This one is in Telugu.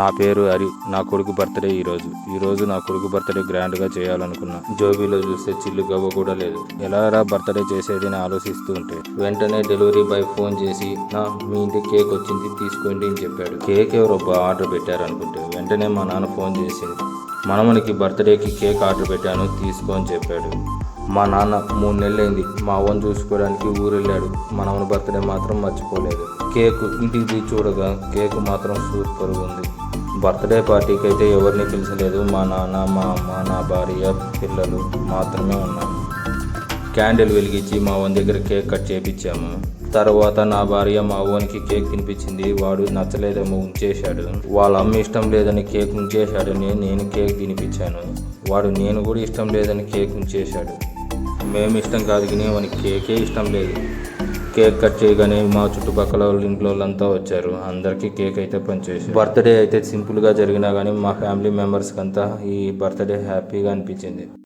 నా పేరు హరి. నా కొడుకు బర్త్డే ఈరోజు నా కొడుకు బర్త్డే గ్రాండ్గా చేయాలనుకున్నా. జోబీలో చూస్తే చిల్లు గవ్వ కూడా లేదు. ఎలారా బర్త్డే చేసేది అని ఆలోచిస్తూ ఉంటే వెంటనే డెలివరీ బాయ్ ఫోన్ చేసి మీ ఇంటి కేక్ వచ్చింది తీసుకోండి అని చెప్పాడు. కేక్ ఎవరో ఆర్డర్ పెట్టారు అనుకుంటే వెంటనే మా నాన్న ఫోన్ చేసింది. మనమనికి బర్త్డేకి కేక్ ఆర్డర్ పెట్టాను తీసుకో అని చెప్పాడు. మా నాన్న 3 నెలలైంది మా అవ్వను చూసుకోవడానికి ఊరెళ్ళాడు. మనవని బర్త్డే మాత్రం మర్చిపోలేదు. కేక్ ఇంటికి తీసి చూడగా కేక్ మాత్రం సూపర్గా ఉంది. బర్త్డే పార్టీకి అయితే ఎవరిని పిలిచలేదు. మా నాన్న, మా అమ్మ, నా భార్య, పిల్లలు మాత్రమే ఉన్నాము. క్యాండిల్ వెలిగించి మా అవ్వని దగ్గర కేక్ కట్ చేయించాము. తర్వాత నా భార్య మా అవ్వనికి కేక్ తినిపించింది. వాడు నచ్చలేదేమో ఉంచేశాడు. వాళ్ళ అమ్మ ఇష్టం లేదని కేక్ ఉంచేశాడని నేను కేక్ తినిపించాను. వాడు నేను కూడా ఇష్టం లేదని కేక్ ఉంచేశాడు. మేము ఇష్టం కాదు కానీ వానికి కేకే ఇష్టం లేదు. కేక్ కట్ చేయగానే మా చుట్టుపక్కల ఇంట్లో వాళ్ళంతా వచ్చారు. అందరికీ కేక్ అయితే పంచేసి బర్త్డే అయితే సింపుల్గా జరిగినా కానీ మా ఫ్యామిలీ మెంబర్స్కి అంతా ఈ బర్త్డే హ్యాపీగా అనిపించింది.